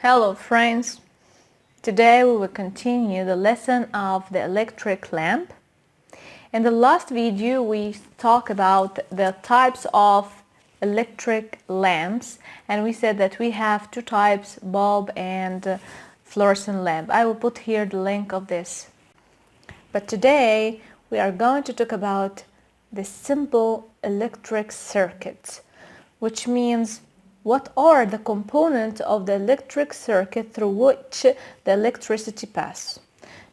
Hello friends, today we will continue the lesson of the electric lamp. In the last video we talked about the types of electric lamps and we said that we have two types, bulb and fluorescent lamp. I will put here the link of this. But today we are going to talk about the simple electric circuit, which means what are the components of the electric circuit through which the electricity passes.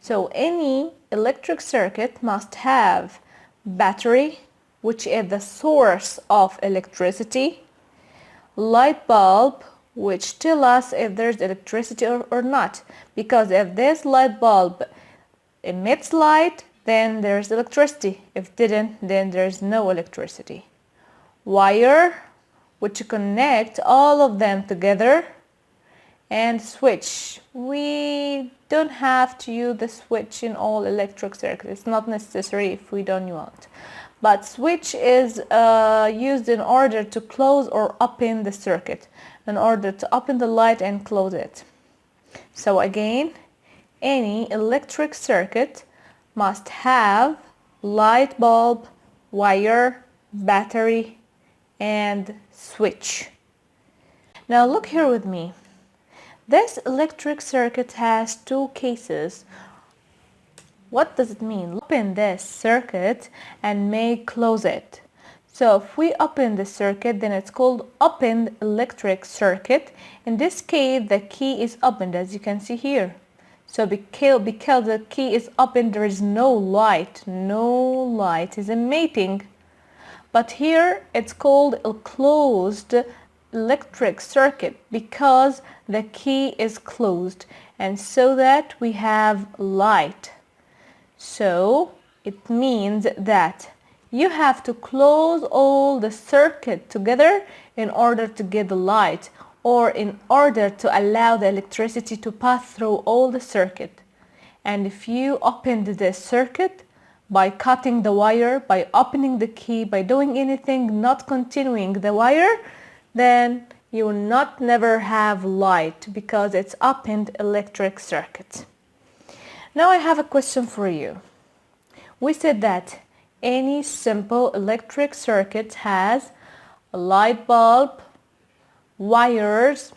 So any electric circuit must have battery, which is the source of electricity, light bulb, which tell us if there's electricity or not, because if this light bulb emits light, then there's electricity. If it didn't, then there's no electricity. Wire, which connect all of them together, and switch. We don't have to use the switch in all electric circuits. It's not necessary if we don't want. But switch is used in order to close or open the circuit, in order to open the light and close it. So again, any electric circuit must have light bulb, wire, battery, and switch. Now look here with me. This electric circuit has two cases. What does it mean? Open this circuit and may close it. So if we open the circuit, then it's called open electric circuit. In this case, the key is opened, as you can see here. So because the key is open, there is no light. No light is emitting. But here it's called a closed electric circuit because the key is closed, and so that we have light. So it means that you have to close all the circuit together in order to get the light, or in order to allow the electricity to pass through all the circuit. And if you opened this circuit by cutting the wire, by opening the key, by doing anything, not continuing the wire, then you will not never have light because it's opened electric circuit. Now I have a question for you. We said that any simple electric circuit has a light bulb, wires,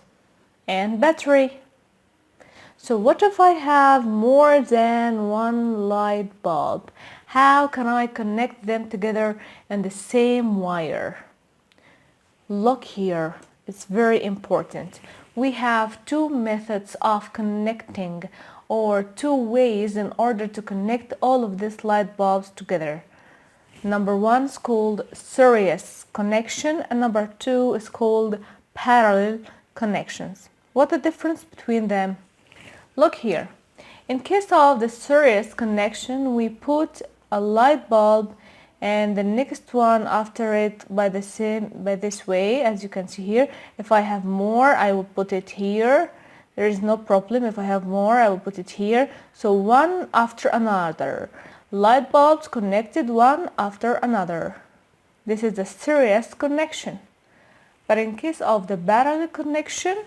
and battery. So what if I have more than one light bulb? How can I connect them together in the same wire? Look here, it's very important. We have two methods of connecting, or two ways in order to connect all of these light bulbs together. Number one is called series connection, and number two is called parallel connections. What's the difference between them? Look here. In case of the series connection, we put a light bulb and the next one after it by this way, as you can see here. If I have more, I will put it here. There is no problem. If I have more, I will put it here. So one after another. Light bulbs connected one after another. This is the series connection. But in case of the parallel connection,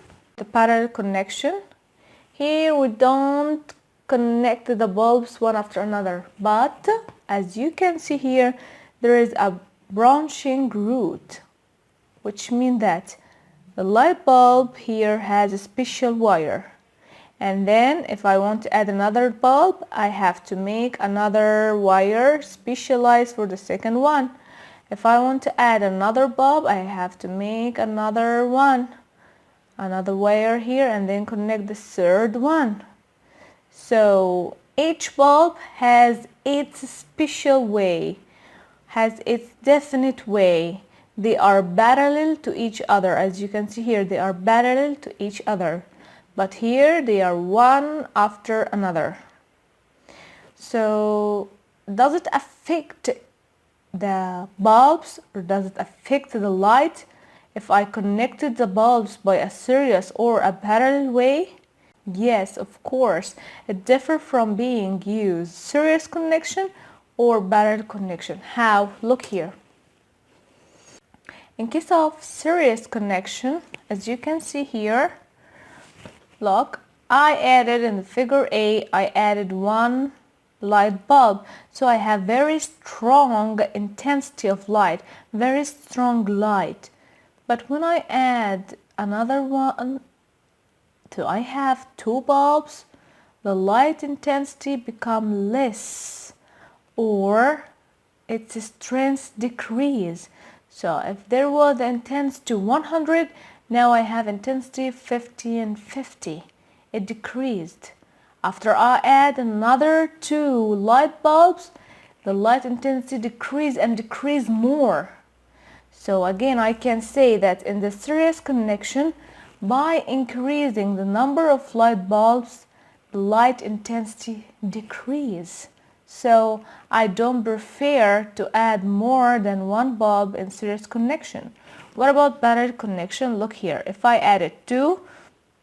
here we don't connect the bulbs one after another, but as you can see here, there is a branching route, which means that the light bulb here has a special wire, and then if I want to add another bulb, I have to make another wire specialized for the second one. If I want to add another bulb, I have to make another wire here and then connect the third one. So each bulb has its special way, has its definite way. They are parallel to each other. As you can see here, they are parallel to each other. But here they are one after another. So does it affect the bulbs, or does it affect the light if I connected the bulbs by a series or a parallel way? Yes, of course. It differs from being used series connection or parallel connection. How? Look here. In case of series connection, as you can see here, Look, I added in the figure A, I added one light bulb, so I have very strong intensity of light, very strong light. But when I add another one, so I have two bulbs, the light intensity become less, or its strength decrease. So if there was the intensity 100, now I have intensity 50 and 50. It decreased. After I add another two light bulbs, the light intensity decrease and decrease more. So again, I can say that in the series connection, by increasing the number of light bulbs, the light intensity decrease. So I don't prefer to add more than one bulb in series connection. What about parallel connection? Look here. If I added 2,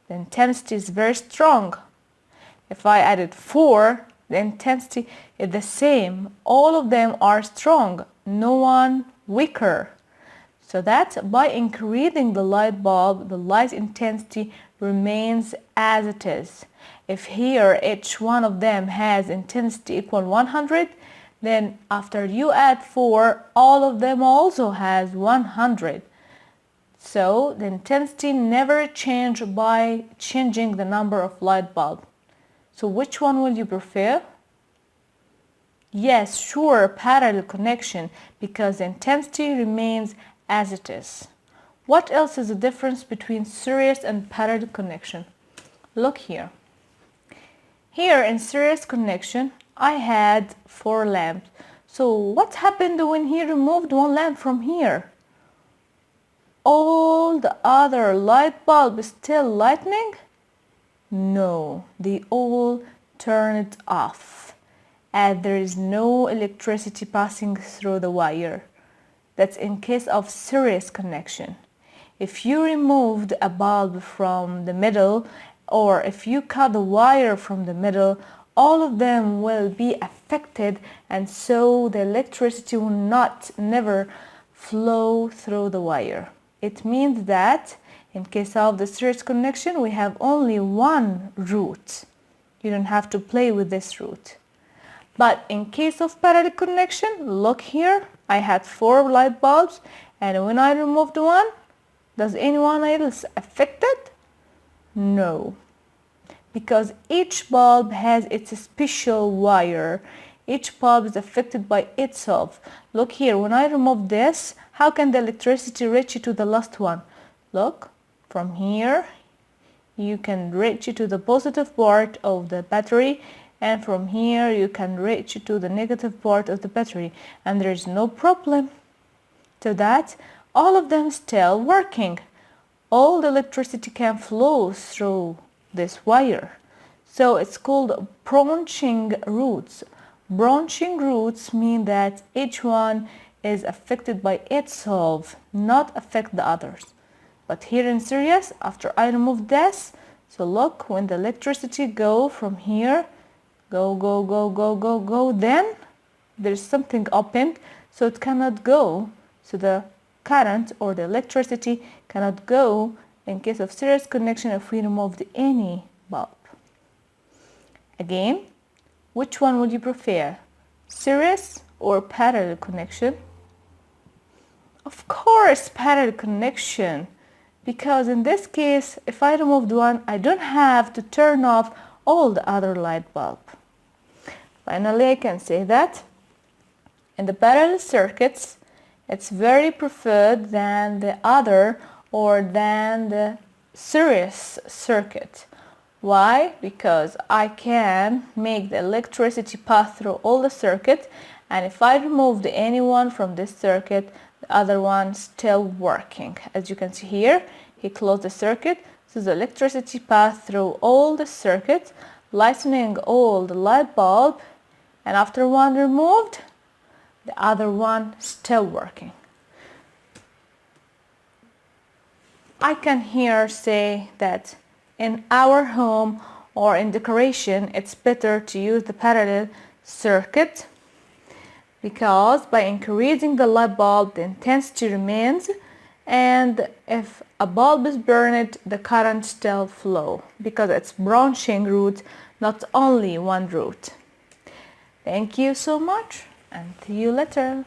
the intensity is very strong. If I added 4, the intensity is the same. All of them are strong, no one weaker. So that by increasing the light bulb, the light intensity remains as it is. If here each one of them has intensity equal 100, then after you add 4, all of them also has 100. So the intensity never change by changing the number of light bulb. So which one will you prefer? Yes, sure, parallel connection, because the intensity remains as it is. What else is the difference between series and parallel connection? Look here. Here in series connection, I had 4 lamps. So what happened when he removed one lamp from here? All the other light bulbs still lightning? No, they all turned off, as there is no electricity passing through the wire. That's in case of series connection. If you removed a bulb from the middle, or if you cut the wire from the middle, all of them will be affected, and so the electricity will never flow through the wire. It means that in case of the series connection, we have only one route. You don't have to play with this route. But in case of parallel connection, look here, I had 4 light bulbs, and when I removed one, does anyone else affected? No, because each bulb has its special wire. Each bulb is affected by itself. Look here, when I remove this, how can the electricity reach to the last one? Look, from here, you can reach to the positive part of the battery, and from here you can reach to the negative part of the battery, and there is no problem. So that all of them still working. All the electricity can flow through this wire. So it's called branching roots. Branching roots mean that each one is affected by itself, not affect the others. But here in series, after I remove this, so look, when the electricity go from here, go, then there's something opened, so it cannot go. So the current or the electricity cannot go in case of series connection if we removed any bulb. Again, which one would you prefer? Series or parallel connection? Of course, parallel connection. Because in this case, if I removed one, I don't have to turn off all the other light bulb. Finally, I can say that in the parallel circuits, it's very preferred than the other or than the series circuit. Why? Because I can make the electricity pass through all the circuit, and if I removed any one from this circuit, the other one still working. As you can see here, he closed the circuit, so the electricity passed through all the circuit, lightening all the light bulb, and after one removed, the other one still working. I can here say that in our home or in decoration, it's better to use the parallel circuit, because by increasing the light bulb, the intensity remains, and if a bulb is burned, the current still flow because it's branching root, not only one root. Thank you so much, and see you later.